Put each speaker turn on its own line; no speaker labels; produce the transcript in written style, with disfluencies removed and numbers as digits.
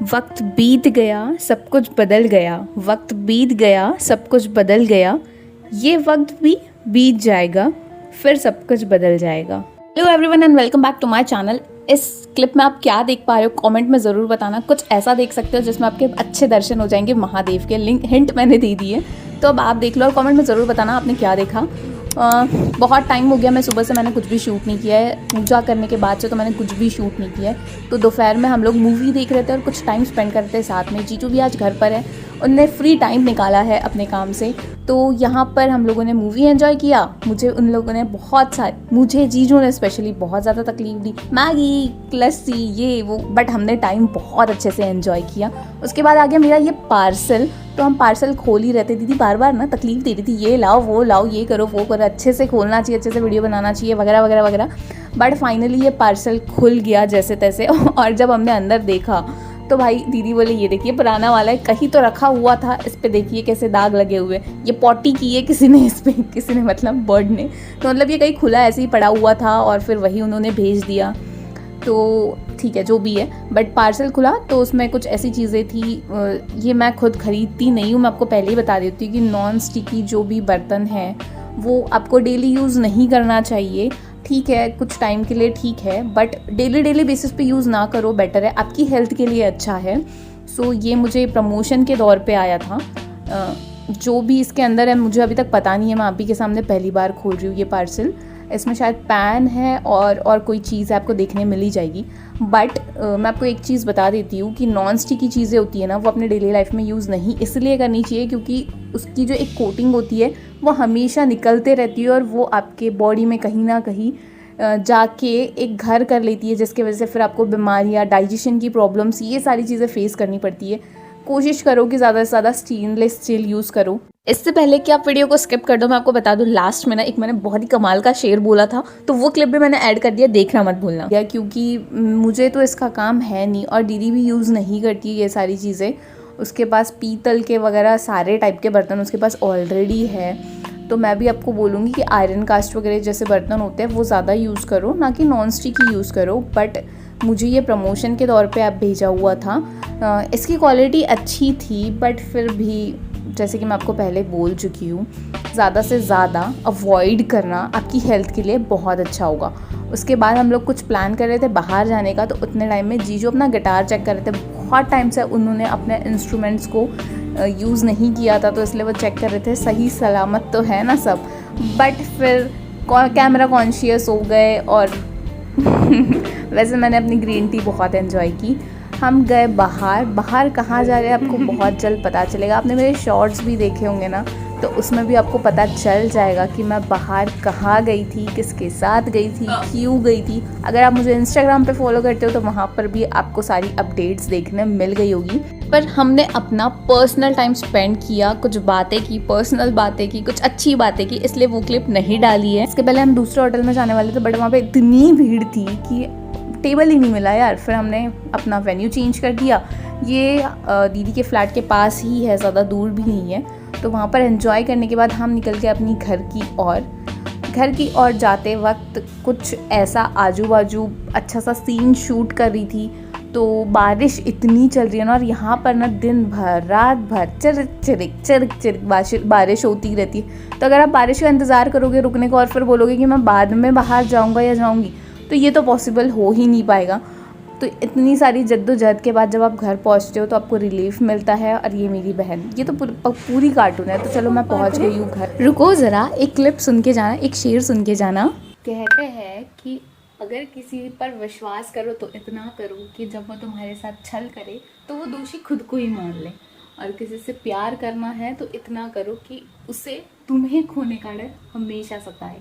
वक्त बीत गया सब कुछ बदल गया, वक्त बीत गया सब कुछ बदल गया, ये वक्त भी बीत जाएगा फिर सब कुछ बदल जाएगा। Hello everyone and welcome back to my channel. इस क्लिप में आप क्या देख पा रहे हो कमेंट में ज़रूर बताना। कुछ ऐसा देख सकते हो जिसमें आपके अच्छे दर्शन हो जाएंगे महादेव के। लिंक हिंट मैंने दे दी है, तो अब आप देख लो और कमेंट में ज़रूर बताना आपने क्या देखा। बहुत टाइम हो गया, मैं सुबह से मैंने कुछ भी शूट नहीं किया है। पूजा करने के बाद से तो मैंने कुछ भी शूट नहीं किया है। तो दोपहर में हम लोग मूवी देख रहे थे और कुछ टाइम स्पेंड कर रहे थे साथ में। जीजू भी आज घर पर है, उनने फ्री टाइम निकाला है अपने काम से, तो यहाँ पर हम लोगों ने मूवी एंजॉय किया। मुझे जीजू ने स्पेशली बहुत ज़्यादा तकलीफ दी, मैगी लस्सी ये वो, बट हमने टाइम बहुत अच्छे से एंजॉय किया। उसके बाद आ गया मेरा ये पार्सल, तो हम पार्सल खोल ही रहते। दीदी बार बार ना तकलीफ दे रही थी, ये लाओ वो लाओ, ये करो वो करो, अच्छे से खोलना चाहिए, अच्छे से वीडियो बनाना चाहिए वगैरह वगैरह वगैरह। बट फाइनली ये पार्सल खुल गया जैसे तैसे। और जब हमने अंदर देखा तो भाई दीदी बोले ये देखिए पुराना वाला है, कहीं तो रखा हुआ था, इस पे देखिए कैसे दाग लगे हुए, ये पॉटी की है किसी ने, इस पे किसी ने मतलब बर्ड ने, तो मतलब ये कहीं खुला ऐसे ही पड़ा हुआ था और फिर वही उन्होंने भेज दिया। तो ठीक है जो भी है, बट पार्सल खुला तो उसमें कुछ ऐसी चीज़ें थी, ये मैं खुद खरीदती नहीं हूँ, मैं आपको पहले ही बता देती हूँ कि नॉन स्टिकी जो भी बर्तन है वो आपको डेली यूज़ नहीं करना चाहिए। ठीक है कुछ टाइम के लिए ठीक है, बट डेली बेसिस पे यूज़ ना करो, बेटर है, आपकी हेल्थ के लिए अच्छा है। सो ये मुझे प्रमोशन के दौर पे आया था। जो भी इसके अंदर है मुझे अभी तक पता नहीं है, मैं आप ही के सामने पहली बार खोल रही हूँ ये पार्सल। इसमें शायद पैन है और कोई चीज़ है, आपको देखने मिल ही जाएगी। बट मैं आपको एक चीज़ बता देती हूँ कि नॉन स्टिकी चीज़ें होती है ना, वो अपने डेली लाइफ में यूज़ नहीं इसलिए करनी चाहिए क्योंकि उसकी जो एक कोटिंग होती है वो हमेशा निकलते रहती है और वो आपके बॉडी में कहीं ना कहीं जाके एक घर कर लेती है, जिसकी वजह से फिर आपको बीमारियाँ, डाइजेशन की प्रॉब्लम्स, ये सारी चीज़ें फेस करनी पड़ती है। कोशिश करो कि ज़्यादा से ज़्यादा स्टेनलेस स्टील यूज़ करो। इससे पहले कि आप वीडियो को स्किप कर दो, मैं आपको बता दूं लास्ट में ना एक मैंने बहुत ही कमाल का शेर बोला था, तो वो क्लिप भी मैंने ऐड कर दिया, देखना मत भूलना। या क्योंकि मुझे तो इसका काम है नहीं और दीदी भी यूज़ नहीं करती ये सारी चीज़ें। उसके पास पीतल के वगैरह सारे टाइप के बर्तन उसके पास ऑलरेडी है। तो मैं भी आपको बोलूँगी कि आयरन कास्ट वगैरह जैसे बर्तन होते हैं वो ज़्यादा यूज़ करो, ना कि नॉन स्टिक ही यूज़ करो। बट मुझे ये प्रमोशन के तौर पे आप भेजा हुआ था। इसकी क्वालिटी अच्छी थी, बट फिर भी जैसे कि मैं आपको पहले बोल चुकी हूँ, ज़्यादा से ज़्यादा अवॉइड करना आपकी हेल्थ के लिए बहुत अच्छा होगा। उसके बाद हम लोग कुछ प्लान कर रहे थे बाहर जाने का, तो उतने टाइम में जीजू अपना गिटार चेक कर रहे थे। बहुत टाइम से उन्होंने अपने इंस्ट्रूमेंट्स को यूज़ नहीं किया था, तो इसलिए वो चेक कर रहे थे सही सलामत तो है ना सब। बट फिर कैमरा कॉन्शियस हो गए और वैसे मैंने अपनी ग्रीन टी बहुत एंजॉय की। हम गए बाहर कहाँ जा रहे हैं आपको बहुत जल्द पता चलेगा। आपने मेरे शॉर्ट्स भी देखे होंगे ना, तो उसमें भी आपको पता चल जाएगा कि मैं बाहर कहाँ गई थी, किसके साथ गई थी, क्यों गई थी। अगर आप मुझे इंस्टाग्राम पे फॉलो करते हो तो वहाँ पर भी आपको सारी अपडेट्स देखने मिल गई होगी। पर हमने अपना पर्सनल टाइम स्पेंड किया, कुछ बातें की, पर्सनल बातें की, कुछ अच्छी बातें की, इसलिए वो क्लिप नहीं डाली है। इसके पहले हम दूसरे होटल में जाने वाले थे, बट वहाँ पर इतनी भीड़ थी कि टेबल ही नहीं मिला यार। फिर हमने अपना वेन्यू चेंज कर दिया। ये दीदी के फ्लैट के पास ही है, ज़्यादा दूर भी नहीं है। तो वहाँ पर एंजॉय करने के बाद हम निकल के अपनी घर की ओर जाते वक्त कुछ ऐसा आजू बाजू अच्छा सा सीन शूट कर रही थी। तो बारिश इतनी चल रही है ना, और यहाँ पर ना दिन भर रात भर चिरिक बारिश होती रहती है। तो अगर आप बारिश का इंतज़ार करोगे रुकने को और फिर बोलोगे कि मैं बाद में बाहर जाऊँगा या जाऊँगी, तो ये तो पॉसिबल हो ही नहीं पाएगा। तो इतनी सारी जद्दोजहद के बाद जब आप घर पहुंचते हो तो आपको रिलीफ मिलता है। और ये मेरी बहन, ये तो पूरी कार्टून है। तो चलो मैं पहुंच गई हूँ घर। रुको ज़रा, एक क्लिप सुन के जाना, एक शेर सुन के जाना। कहते हैं कि अगर किसी पर विश्वास करो तो इतना करो कि जब वो तुम्हारे साथ छल करे तो वो दोषी खुद को ही मान ले, और किसी से प्यार करना है तो इतना करो कि उसे तुम्हें खोने का डर हमेशा सताए।